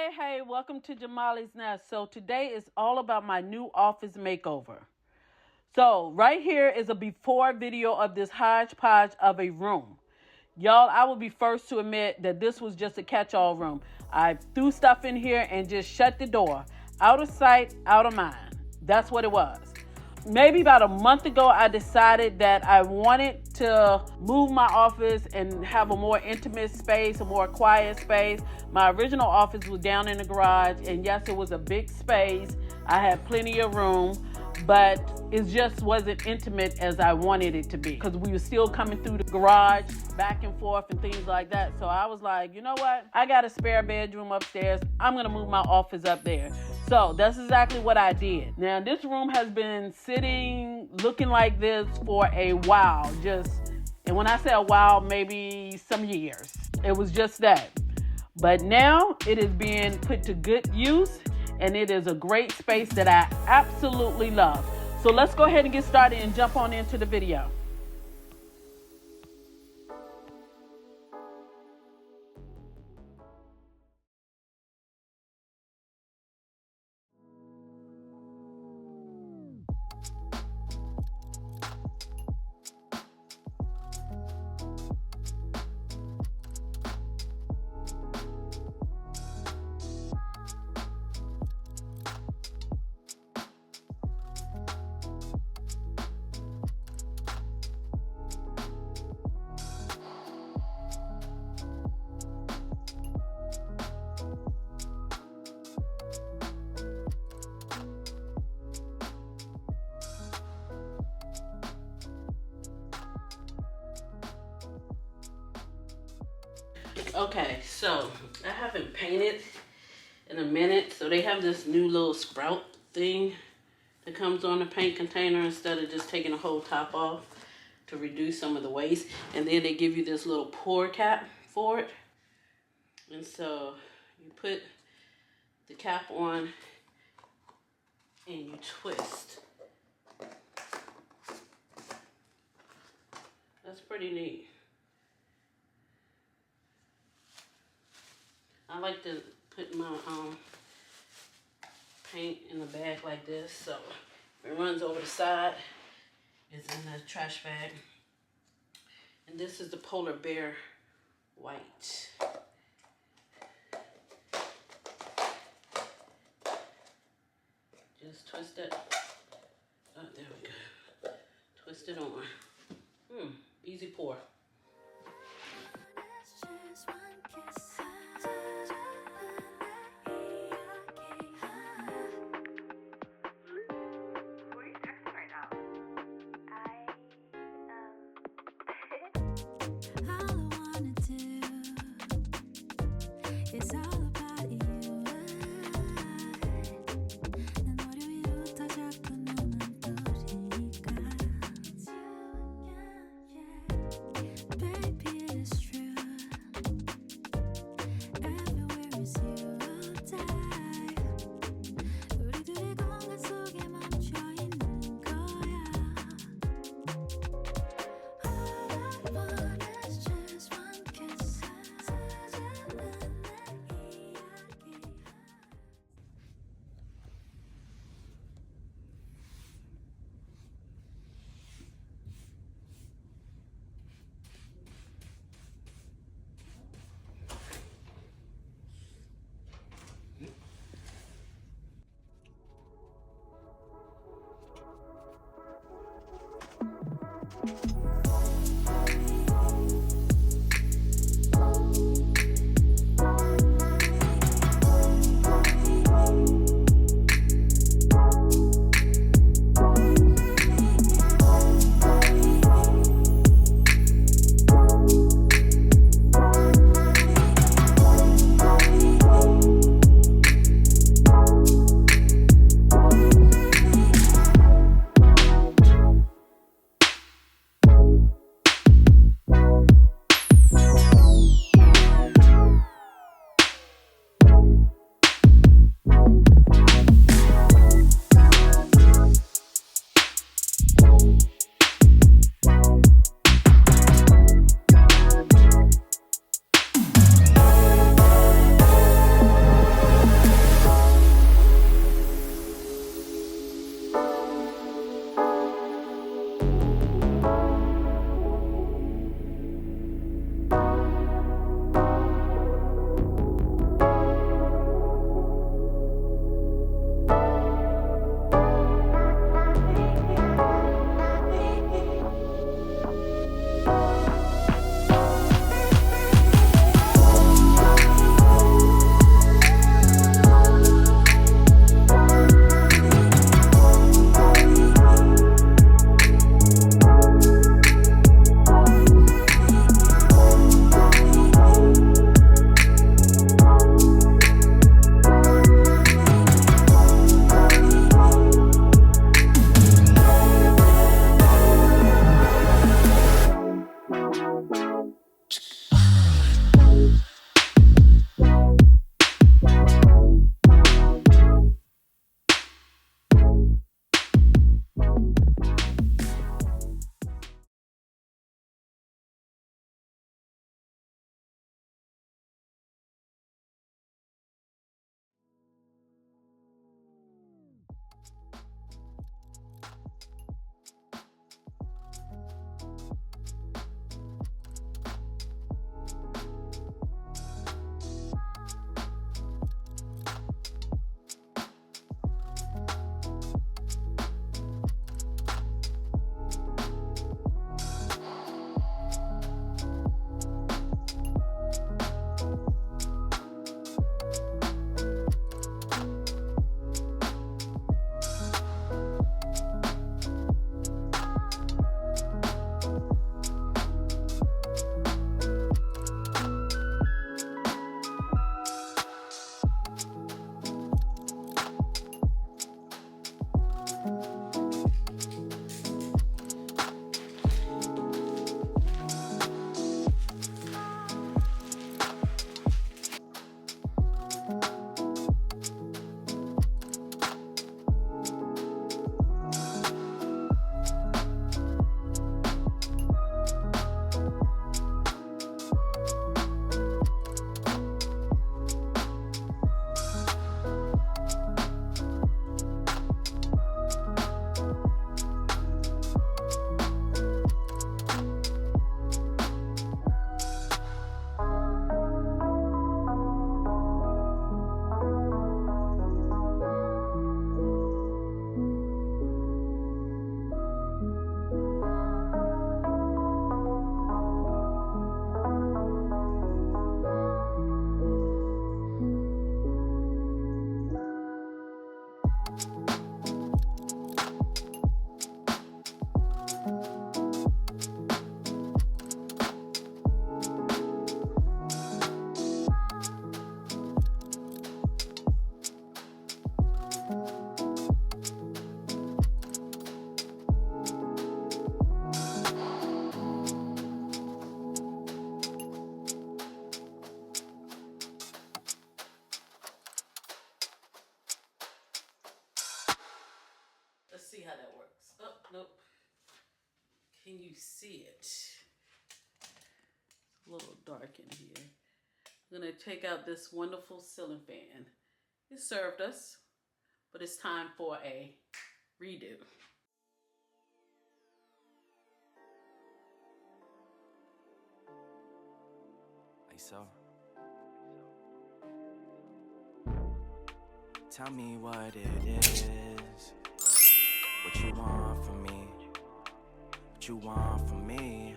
Hey, welcome to JaMollie's Nest. So today is all about my new office makeover. So right here is a before video of this hodgepodge of a room. Y'all, I will be first to admit that this was just a catch-all room. I threw stuff in here and just shut the door. Out of sight, out of mind. That's what it was. Maybe about a month ago, I decided that I wanted to move my office and have a more intimate space, a more quiet space. My original office was down in the garage, and yes, it was a big space. I had plenty of room, but it just wasn't intimate as I wanted it to be because we were still coming through the garage back and forth and things like that. So I was like, you know what? I got a spare bedroom upstairs. I'm going to move my office up there. So that's exactly what I did. Now, this room has been sitting, looking like this for a while. And when I say a while, maybe some years. It was just that. But now it is being put to good use, and it is a great space that I absolutely love. So let's go ahead and get started and jump on into the video. Okay, so I haven't painted in a minute, so they have this new little sprout thing that comes on the paint container instead of just taking the whole top off to reduce some of the waste. And then they give you this little pour cap for it. And so you put the cap on and you twist. That's pretty neat. I like to put my paint in the bag like this, so if it runs over the side, it's in the trash bag. And this is the polar bear white. Just twist it. Oh, there we go. Twist it on. Easy pour. see how that works. Oh, nope. Can you see it? It's a little dark in here. I'm gonna take out this wonderful ceiling fan. It served us, but it's time for a redo. Like so. Tell me what it is, what you want from me, what you want from me.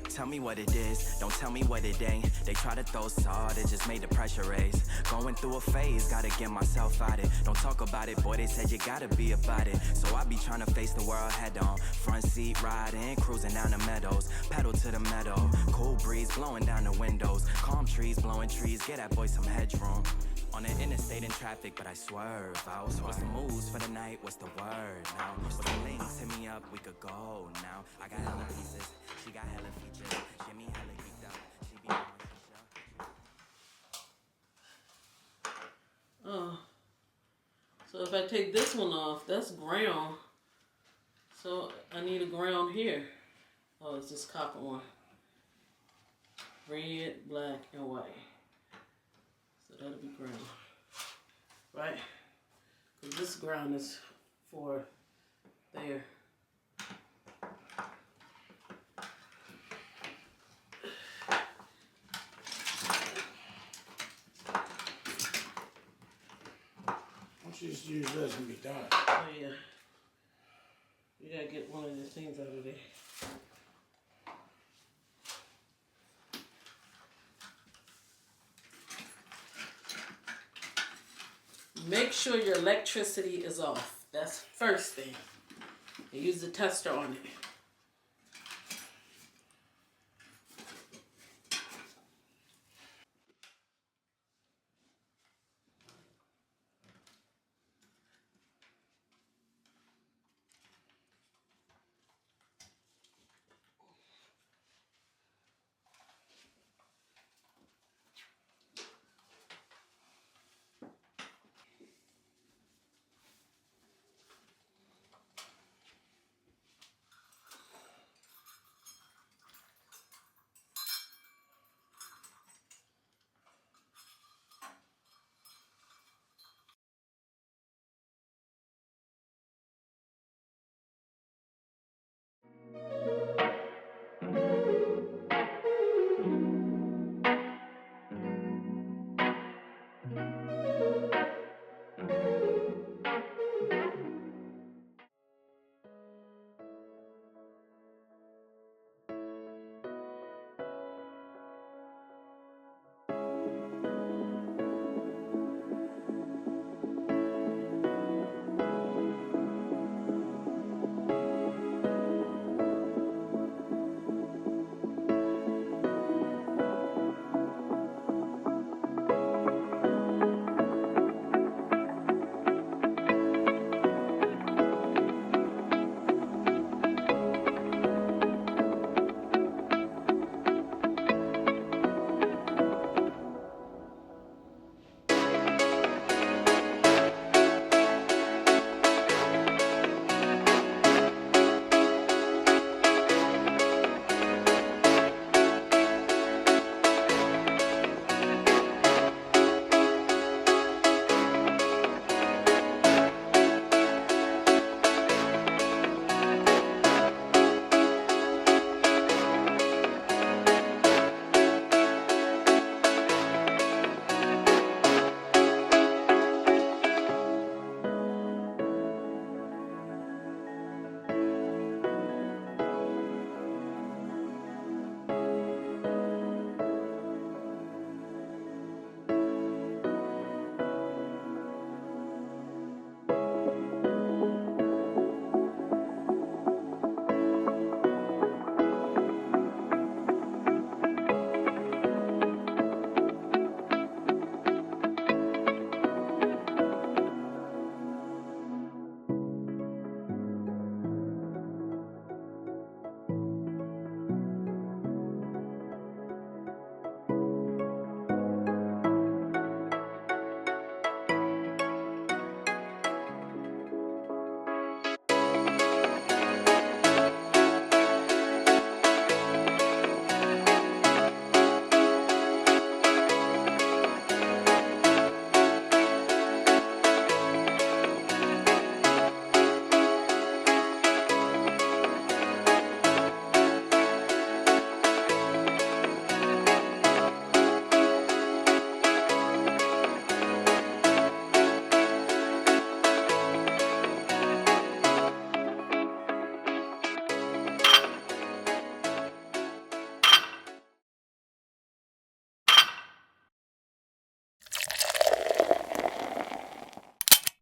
Tell me what it is, don't tell me what it ain't. They try to throw salt, it just made the pressure raise. Going through a phase, gotta get myself out it. Don't talk about it, boy, they said you gotta be about it. So I be trying to face the world head on. Front seat riding, cruising down the meadows. Pedal to the meadow, cool breeze blowing down the windows. Calm trees, blowing trees, get that boy some headroom. On the interstate in traffic, but I swerve out. What's the moves for the night? What's the word now? What's the links? Hit me up, we could go now. I got hella pieces, she got hella features. Get me hella geeked up, she be Oh, so if I take this one off, that's ground. So I need a ground here. Oh, it's this copper one. Red, black, and white. So that'll be ground, right? Because this ground is for there. Once you just use this and be done. Oh yeah. You gotta get one of the things out of there. Make sure your electricity is off. That's first thing. You use the tester on it.